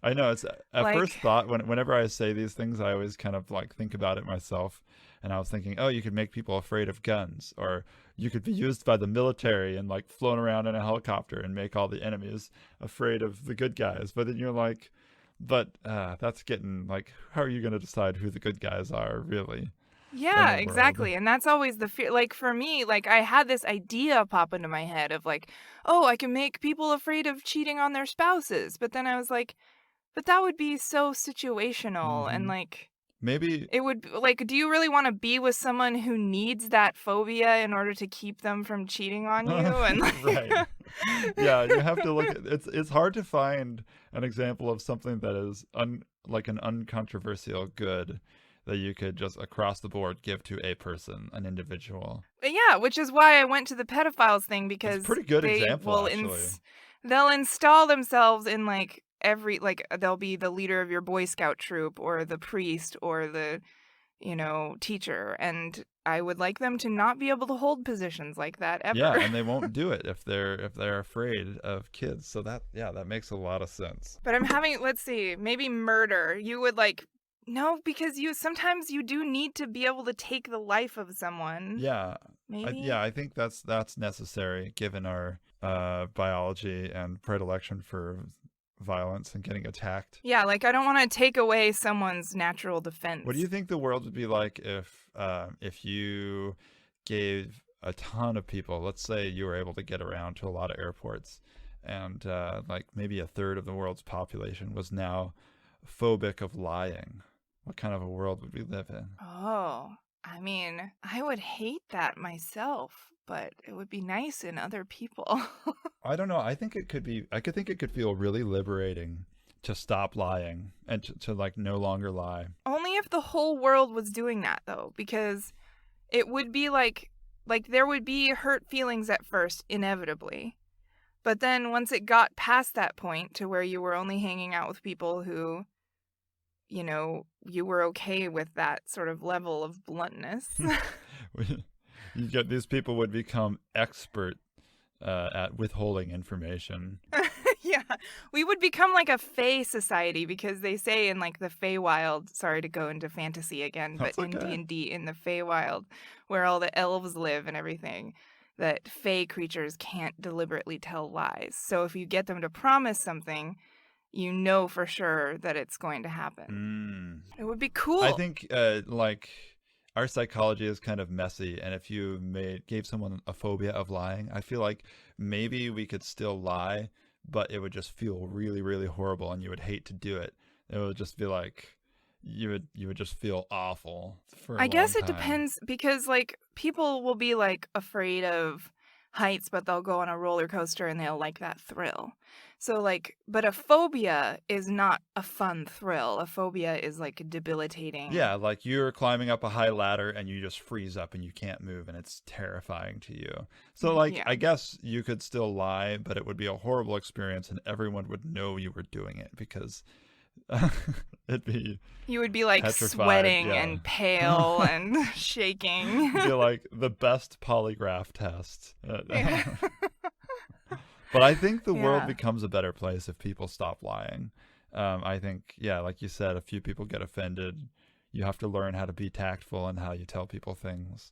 I know it's at first thought whenever I say these things, I always kind of think about it myself. And I was thinking, you could make people afraid of guns, or you could be used by the military and flown around in a helicopter and make all the enemies afraid of the good guys. But then you're like, that's getting how are you going to decide who the good guys are, really? Yeah, exactly. And that's always the fear. For me, I had this idea pop into my head of I can make people afraid of cheating on their spouses. But then I was like, but that would be so situational and Maybe It would like, do you really want to be with someone who needs that phobia in order to keep them from cheating on you? And like, right. Yeah, you have to look at it's hard to find an example of something that is like an uncontroversial good that you could just across the board give to a person, an individual. yeah, which is why I went to the pedophiles thing, It's a because pretty good they example, will actually. they'll install themselves in like every, like they'll be the leader of your Boy Scout troop or the priest or the, teacher, and I would like them to not be able to hold positions like that ever. Yeah, and they won't do it if they're afraid of kids. So that makes a lot of sense. But I'm having, let's see, maybe murder. You would like, no, because sometimes you do need to be able to take the life of someone. Yeah. Maybe. I think that's necessary given our biology and predilection for violence and getting attacked. Yeah, like I don't want to take away someone's natural defense. What do you think the world would be like if you gave a ton of people, let's say you were able to get around to a lot of airports, and like maybe a third of the world's population was now phobic of lying? What kind of a world would we live in? Oh, I mean, I would hate that myself, but it would be nice in other people. I don't know. I think it could be. I could think it could feel really liberating to stop lying and to like no longer lie. Only if the whole world was doing that, though, because it would be like there would be hurt feelings at first, inevitably. But then once it got past that point to where you were only hanging out with people who, you were okay with that sort of level of bluntness. You get these people would become expert at withholding information. Yeah, we would become like a Fae society, because they say in like the Feywild, sorry to go into fantasy again, but That's in okay. D&D, in the Feywild, where all the elves live and everything, that Fae creatures can't deliberately tell lies. So if you get them to promise something, you know for sure that it's going to happen. It would be cool. I think like our psychology is kind of messy, and if you gave someone a phobia of lying, I feel like maybe we could still lie, but it would just feel really, really horrible, and you would hate to do it. It would just be like you would just feel awful for a I guess long it time. depends, because like people will be like afraid of heights, but they'll go on a roller coaster and they'll like that thrill. So like, but a phobia is not a fun thrill. A phobia is like debilitating. Yeah, like you're climbing up a high ladder and you just freeze up and you can't move, and it's terrifying to you. So like, Yeah. I guess you could still lie, but it would be a horrible experience and everyone would know you were doing it because it'd be You would be like petrified, sweating yeah. and pale and shaking. It'd be like the best polygraph test. Yeah. But I think the world Yeah. becomes a better place if people stop lying. I think, yeah, like you said, a few people get offended. You have to learn how to be tactful in how you tell people things.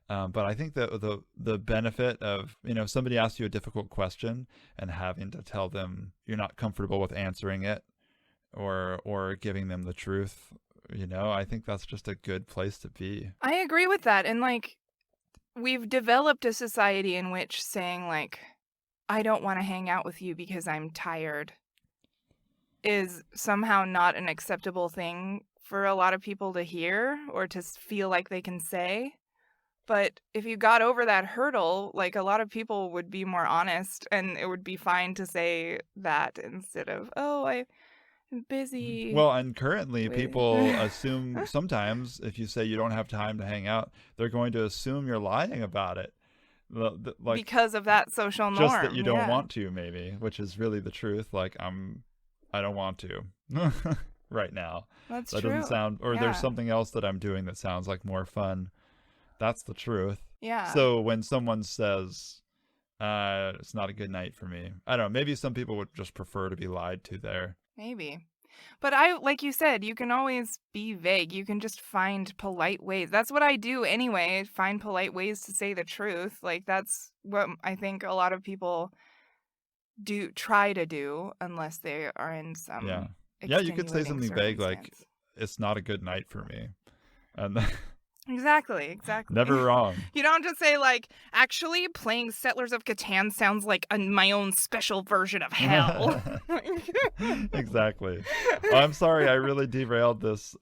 But I think that the benefit of, somebody asks you a difficult question and having to tell them you're not comfortable with answering it or giving them the truth, I think that's just a good place to be. I agree with that. And like, we've developed a society in which saying like, I don't want to hang out with you because I'm tired is somehow not an acceptable thing for a lot of people to hear or to feel like they can say. But if you got over that hurdle, like a lot of people would be more honest, and it would be fine to say that instead of, oh, I'm busy. Well, and currently with-" people assume sometimes if you say you don't have time to hang out, they're going to assume you're lying about it. Like because of that social norm. just that you don't yeah. want to, maybe, which is really the truth. Like I don't want to right now. That's That true. doesn't sound, or Yeah. there's something else that I'm doing that sounds like more fun. That's the truth. Yeah. So when someone says it's not a good night for me, I don't know, maybe some people would just prefer to be lied to there. Maybe. But like you said, you can always be vague. You can just find polite ways. That's what I do anyway. Find polite ways to say the truth. Like that's what I think a lot of people try to do, unless they are in some Yeah, you could say extenuating something vague like circumstance. it's not a good night for me. And Exactly. Never wrong. You don't just say, like, actually, playing Settlers of Catan sounds like my own special version of hell. Exactly. Oh, I'm sorry, I really derailed this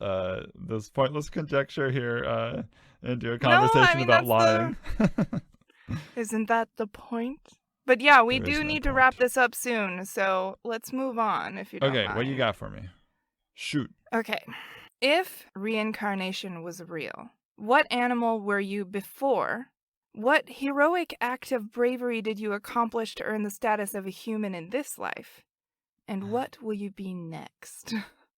this pointless conjecture here into a conversation about lying. Isn't that the point? But yeah, we There is do no need to point. wrap this up soon, so let's move on if you don't Okay, mind. what do you got for me? Shoot. Okay. If reincarnation was real, what animal were you before? What heroic act of bravery did you accomplish to earn the status of a human in this life? And what will you be next?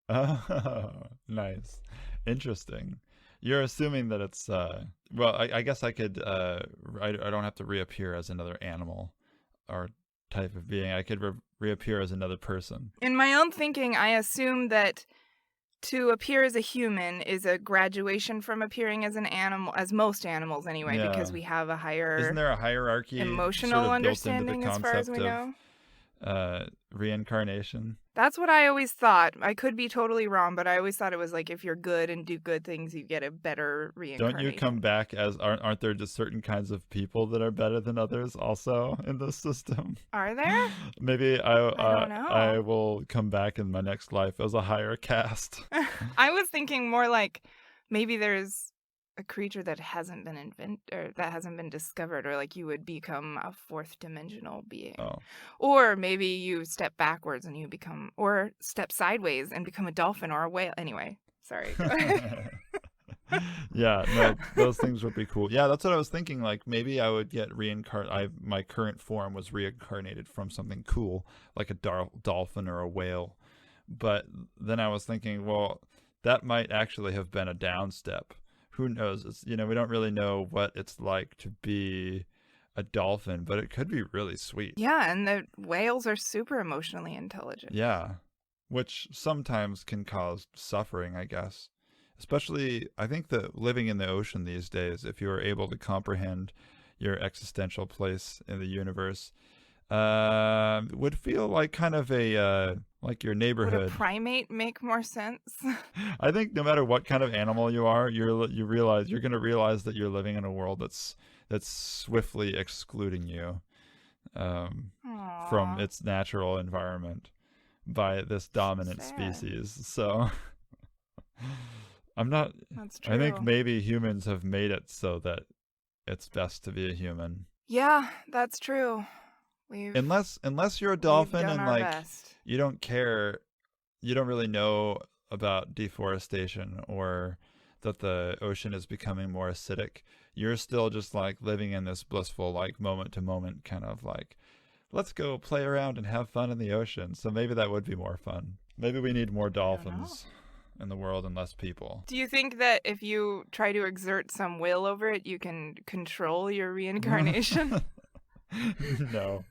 Oh, nice. Interesting. You're assuming that it's well, I guess I could I don't have to reappear as another animal or type of being. I could reappear as another person. In my own thinking, I assume that to appear as a human is a graduation from appearing as an animal, as most animals anyway, Yeah. because we have a higher Isn't there a hierarchy emotional sort of understanding built as into the far as we concept know? of reincarnation? That's what I always thought. I could be totally wrong, but I always thought it was like if you're good and do good things, you get a better reincarnation. Don't you come back as aren't there just certain kinds of people that are better than others also in this system? Are there? Maybe don't know. I will come back in my next life as a higher caste. I was thinking more like maybe there's a creature that hasn't been invented or that hasn't been discovered, or like you would become a fourth dimensional being. Oh. Or maybe you step backwards and you become, or step sideways and become a dolphin or a whale. Anyway, sorry. Yeah, no, those things would be cool. Yeah, that's what I was thinking. Like maybe I would get my current form was reincarnated from something cool, like a dolphin or a whale. But then I was thinking, well, that might actually have been a down step. Who knows? It's, we don't really know what it's like to be a dolphin, but it could be really sweet. Yeah, and the whales are super emotionally intelligent. Yeah, which sometimes can cause suffering, I guess. Especially, I think that living in the ocean these days, if you are able to comprehend your existential place in the universe, would feel like kind of a like your neighborhood. Would a primate make more sense? I think no matter what kind of animal you are, you're going to realize that you're living in a world that's swiftly excluding you from its natural environment by this dominant species. So I'm not. That's true. I think maybe humans have made it so that it's best to be a human. Yeah, that's true. Unless you're a dolphin and like best. you don't care, you don't really know about deforestation or that the ocean is becoming more acidic. You're still just like living in this blissful like moment to moment kind of like, let's go play around and have fun in the ocean. So maybe that would be more fun. Maybe we need more dolphins in the world and less people. Do you think that if you try to exert some will over it, you can control your reincarnation? No.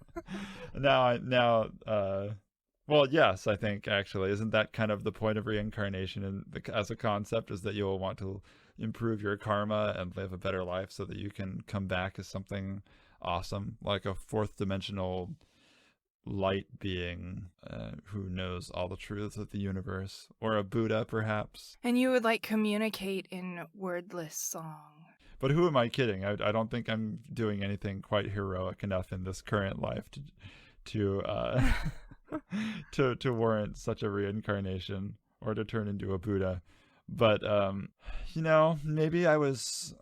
Well, yes, I think actually, isn't that kind of the point of reincarnation as a concept, is that you will want to improve your karma and live a better life so that you can come back as something awesome, like a fourth dimensional light being who knows all the truths of the universe, or a Buddha perhaps. And you would like communicate in wordless song. But who am I kidding? I don't think I'm doing anything quite heroic enough in this current life to warrant such a reincarnation or to turn into a Buddha. But maybe I was.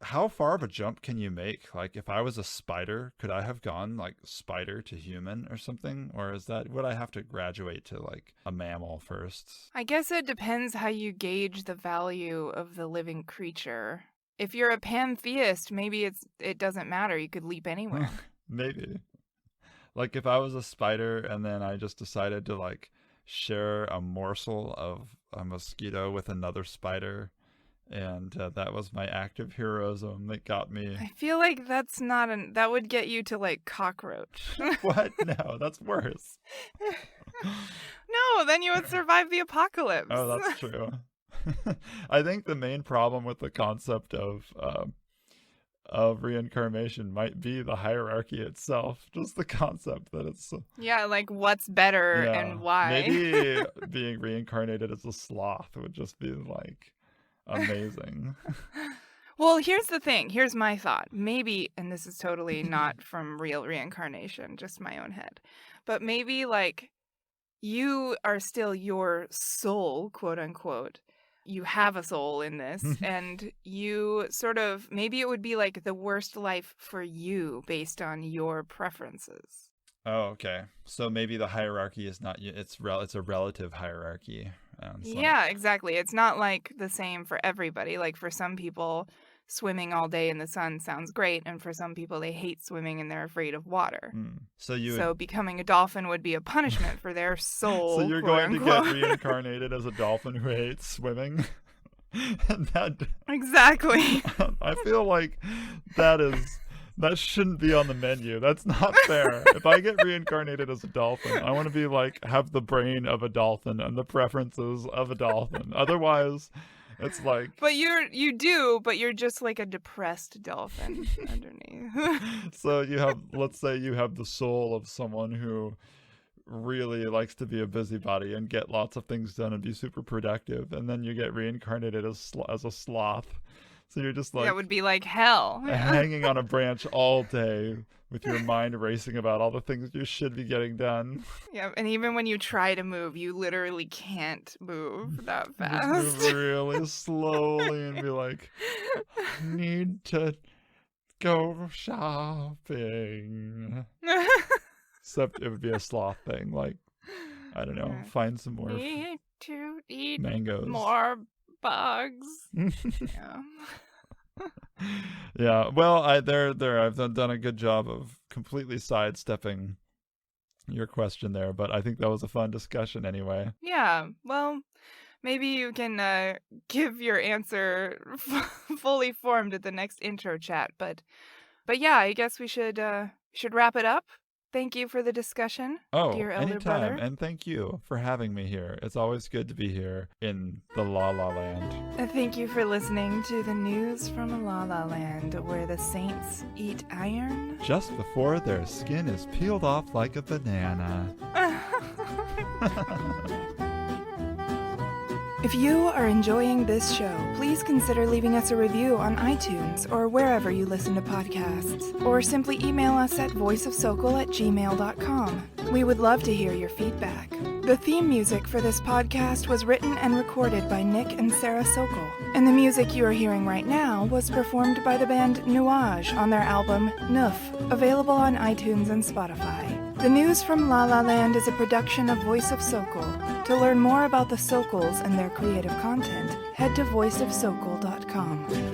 How far of a jump can you make? Like, if I was a spider, could I have gone like spider to human or something? Or would I have to graduate to like a mammal first? I guess it depends how you gauge the value of the living creature. If you're a pantheist, maybe it doesn't matter. You could leap anywhere. Maybe. Like if I was a spider and then I just decided to like share a morsel of a mosquito with another spider, and that was my act of heroism that got me. I feel like that's not that would get you to like cockroach. What? No, that's worse. No, then you would survive the apocalypse. Oh, that's true. I think the main problem with the concept of reincarnation might be the hierarchy itself, just the concept that it's yeah, like what's better and why. Maybe being reincarnated as a sloth would just be like Amazing. Well, here's the thing. Here's my thought. Maybe, and this is totally not from real reincarnation, just my own head, but maybe like you are still your soul, quote unquote. You have a soul in this, and you sort of, maybe it would be like the worst life for you based on your preferences. Oh, okay. So maybe the hierarchy is not, it's a relative hierarchy. Yeah, exactly. It's not like the same for everybody. Like for some people, swimming all day in the sun sounds great, and for some people, they hate swimming and they're afraid of water. So becoming a dolphin would be a punishment for their soul. So you're going to get reincarnated as a dolphin who hates swimming? And Exactly. I feel like that shouldn't be on the menu. That's not fair. If I get reincarnated as a dolphin, I want to be like, have the brain of a dolphin and the preferences of a dolphin. Otherwise, it's like... But you do, but you're just like a depressed dolphin underneath. So let's say you have the soul of someone who really likes to be a busybody and get lots of things done and be super productive, and then you get reincarnated as a sloth. So you're just like... That would be like hell. Hanging on a branch all day with your mind racing about all the things you should be getting done. Yeah, and even when you try to move, you literally can't move that fast. Just move really slowly and be like, need to go shopping. Except it would be a sloth thing. Like, I don't know, find some more Need to eat mangoes. more bugs. Yeah. Yeah. Well, I've done a good job of completely sidestepping your question there, but I think that was a fun discussion anyway. Yeah. Well, maybe you can give your answer fully formed at the next intro chat, but yeah, I guess we should wrap it up. Thank you for the discussion, dear elder anytime. brother. And thank you for having me here. It's always good to be here in the Lalaland. Thank you for listening to the news from Lalaland, where the saints eat iron. Just before their skin is peeled off like a banana. If you are enjoying this show, please consider leaving us a review on iTunes or wherever you listen to podcasts, or simply email us at voiceofsokol@gmail.com. We would love to hear your feedback. The theme music for this podcast was written and recorded by Nick and Sarah Sokol, and the music you are hearing right now was performed by the band Nuage on their album Noof, available on iTunes and Spotify. The News from Lalaland is a production of Voice of Sokol. To learn more about the Sokols and their creative content, head to voiceofsokol.com.